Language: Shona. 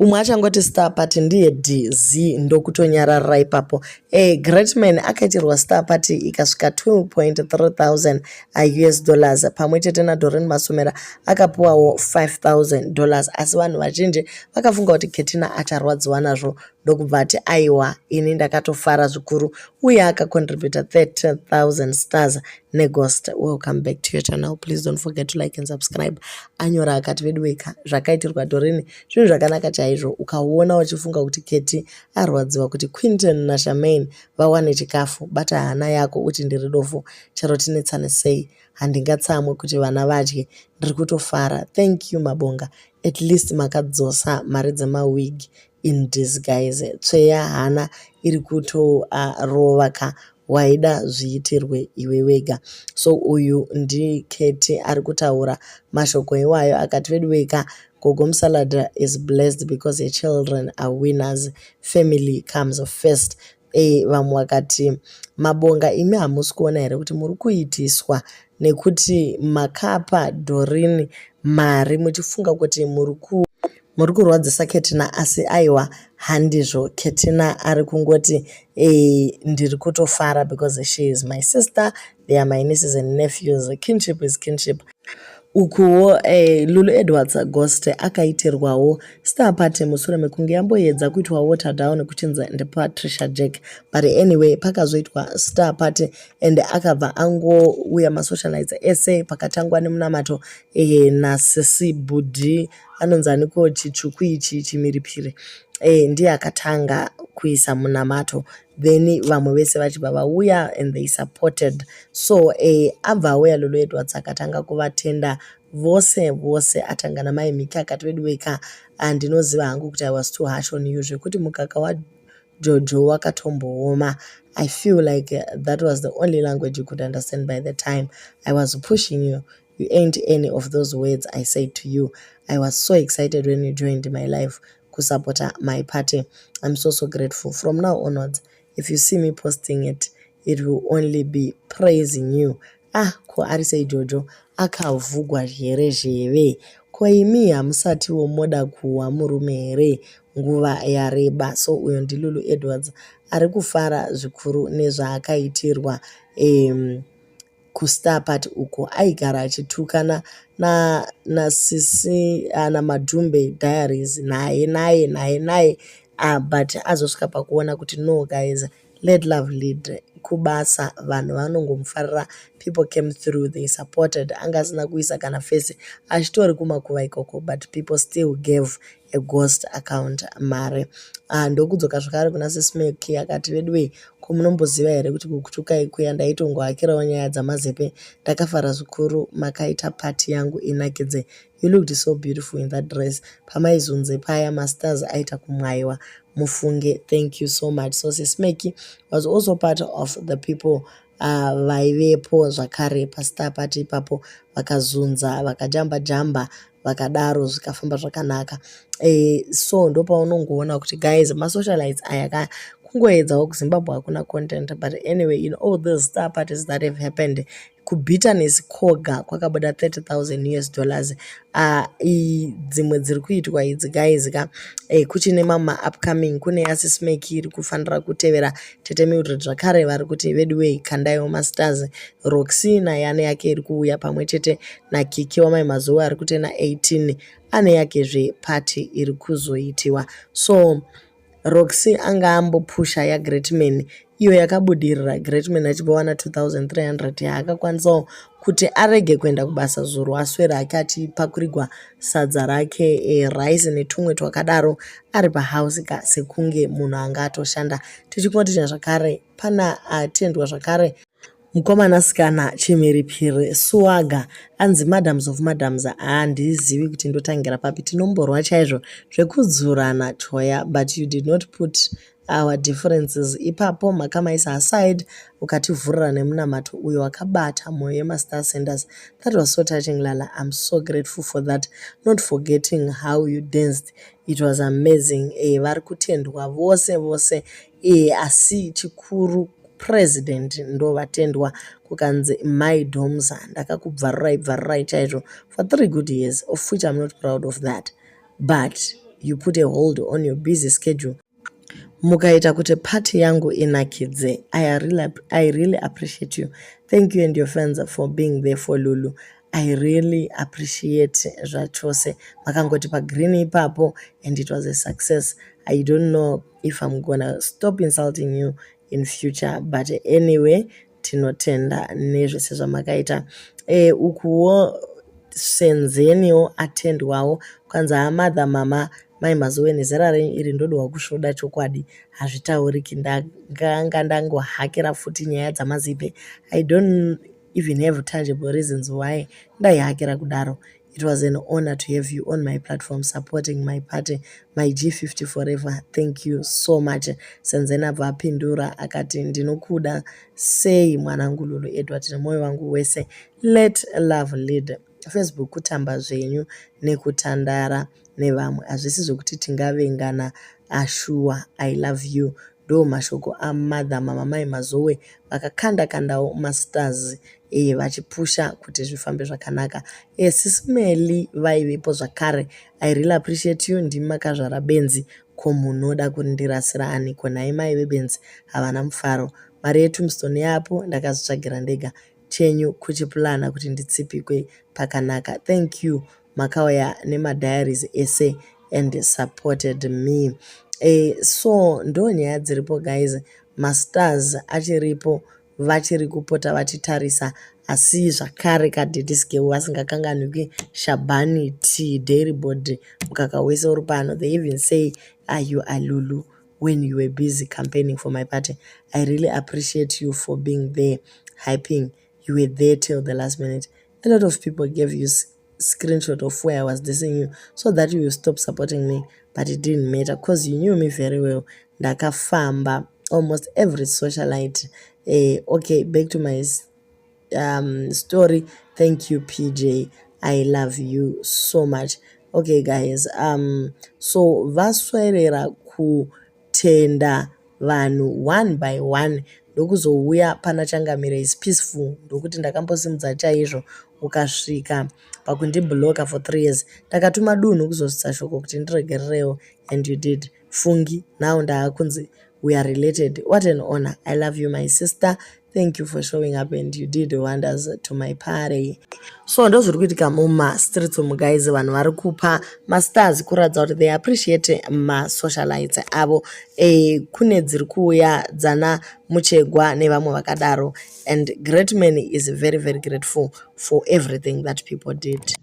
umwe achangoti star party ndiye DZ ndokutonyarara ipapo. Greatman akaitirwa star party ikasvika 2.3 US dollars pamwe chete naDoreen Masomera akapuwawo $5,000. Asi vanhu vazhinji vakafunga kuti Ketina acharwadziwa nazvo ndokubva ati aiwa ini ndakatofara zvikuru, uye akacontributa 30,000 stars neGhost. Welcome back to your channel. Please don't forget to like and subscribe. Anyora akati vedweka zvakaitirwa Doreen zvinhu zvakanaka chaizvo, ukaona uchifunga kuti Keti arwadziwa kuti Quinton naSharmaine vawane chikafu, bata hana yako uti ndiri dofu, chero tinetsane sei handingatsamwe kuti vana vadye, ndiri kutofara. Thank you Mabonga, at least makadzosa mari dzemawig in disguise. Tsveya hana iri kutorova ka waida zviitirwe iwe wega. So uyu ndi Keti ari kutaura mashoko iwayo akati vedweka Gogo Musalada is blessed because her children are winners. Family comes first. Vamwe vakati Mabonga imi hamusi kuona here kuti muri kuitiswa nekuti makapa Doreen mari muchifunga kuti muri kurwadzisa Ketina, asi aiwa handizvo. Ketina ari kungoti ndiri kutofara because she is my sister, they are my nieces and nephews, kinship is kinship. Ukuwo Lulu Edwards Ghost akaitirwawo star party mushure mekunge yamboedza kuitwa water down kuchinzi ndiPatricia Jack, but anyway pakazoitwa star party and akabva angouya masocialites ese pakatangwa nemunamato naSisi Budhi anonzi aniko chitsvuku ichi chimiripiri ndiye akatanga kuisa munamato, then vamwe vese vachibva vauya and they supported. So abva auya Lulu Edwards akatanga kuvatenda vose atanga namai Miki akati vedweka ndinoziva hangu kuti I was too harsh on you zvekuti mukaka waJojo wakatombooma. I feel like that was the only language you could understand by the time I was pushing you. You ain't any of those words I said to you. I was so excited when you joined my life kusupport my party. I'm so grateful. From now onwards, if you see me posting it, it will only be praising you. Ko ari sei Jojo akavhugwa zheve, ko imi hamusatiwo moda kuwa murume here nguva yareba. So uyo ndi Lulu Edwards ari kufara zvikuru nezvaakaitirwa kustar party uko. Aigara achitukana naSisi naMadumbe Diaries naye but azosvika pakuona kuti no guys, let love lead. Kubasa vanhu vanongomufarira, people came through, they supported. Angasina kuisa kana face achitori kumakuva ikoko, but people still gave a Ghost account mare. Ndokudzoka zvakare kuna Sismeki akati vedwe komunomboziva here kuti kukutuka ikuya ndaitongoakirawo nyaya dzamazepe, ndakafara zvikuru makaita party yangu inakidze. You looked so beautiful in that dress. Pamaizunze paya masters aita kumwaiwa mufunge. Thank you so much. So Sismeki was also part of the people vaivepo zvakare pastar party ipapo, vakazunza vakajamba vakadaro zvikafamba zvakanaka. So ndopaunongoona kuti guys masocialites aya kungoedzawo kuZimbabwe hakuna content, but anyway in all those star parties that have happened kubitterness koga kwakabuda $30,000. Dzimwe dziri kuitwa idzi guys kuchine mama upcoming, kune yaSismeki iri kufanira kutevera Tete Mildred zvakare vari kuti vedway kandaiwo masters. Roxy nayane yake iri kuuya pamwe chete naKiki wamai mazuva ari kutena 18 ane yakezve party iri kuzoitiwa. So Roxy anga ambopusha yaGreatman iyo yakabudirira, Greatman achibawana 2,300 yaakakwanisawo kuti arege kuenda kubasa zuru, aswera akati pakurigwa sadza rake rice netumwe twakadaro ari pahouse sekunge munhu anga atoshanda. Tichikoticha zvakare pana atendwa zvakare mukomanasikana chimiripiri Swaga anzi Madams of Madams. Handizivi kuti ndotangira papi, tinomborwa chaizvo zvekudzurana choya, but you did not put our differences ipapo, makamaisa aside ukativhurira nemunamato uyo wakabata mwoyo yemastar senders. That was so touching Lala. I'm so grateful for that, not forgetting how you danced. It was amazing. Vari kutendwa vose asi chikuru president ndo vatendwa kukanzi my doms ndakakubvarirai chaizvo for 3 good years, of which I'm not proud of that, but you put a hold on your busy schedule mukaita kuti party yangu inakidze. I really appreciate you. Thank you and your friends for being there for Lulu. I really appreciate zvachose makangoti pagreen ipapo and it was a success. I don't know if I'm gonna stop insulting you in future, but anyway tinotenda nezvese zvamakaita. Ukuwo senzeniwo atendwawo kwanza amadha mama mai mazuve nezera renyu iri ndodwa kusvoda chokwadi hazvitauriki ndanga ndangohakira futi nyaya dzamazipe. I don't even have tangible reasons why ndaihakira kudaro. It was an honor to have you on my platform supporting my party, my G50 forever. Thank you so much. Senzeni abva apindura akati ndinokuda sei mwanangu Lulu Edward nemoyo wangu wese. Let love lead. Facebook kutamba zvenyu nekutandara nevamwe hazvisi zvokuti tingavengana. Ashua I love you ndo mashoko amadha mama mai mazowe vakakanda kandawo masters vachipusha kuti zvifambe zvakanaka. Sisimeli vaivepo zvakare. I really appreciate you. Ndimi makazvara benzi ko munoda kundirasira aniko nhai mai vebenzi havana mufaro. Mari yetumstone yapo ndakazvitsvagira ndega. Chenyu kuchipulana kuti nditsipikwe pakanaka. Thank you makauya nemadiaries ese and supported me. So ndo nyaya dziripo guys. Masters achiripo vachiri kupota vachitarisa asi zvakare kadhidhiske vasingakanganwiki Shabani T Dairy Board mukaka wese uri pano. They even say you are Lulu when you were busy campaigning for my party. I really appreciate you for being there hyping. You were there till the last minute. A lot of people gave you screenshot of where I was dissing you so that you will stop supporting me, but it didn't matter because you knew me very well. Ndakafamba almost every socialite. Okay, back to my story. Thank you PJ, I love you so much. Okay guys, so vaswedera kutenda vanhu one by one ndokuzouya pana changamire is peaceful ndokuti ndakambosimudza chaizvo ukasvika pakundibloka for 3 years ndakatuma dunhu kuzosvitsa shoko kuti ndiregererewo and you did. Fungi now ndaakunzi we are related. What an honor. I love you my sister. Thank you for showing up and you did wonders to my party. So ndozviri kuitika mumastreets umu guys. Vanhu vari kupa masters kuratidza kuti they appreciate masocialites avo. Kune dziri kuuya dzana muchegwa nevamwe vakadaro and Great Man is very very grateful for everything that people did.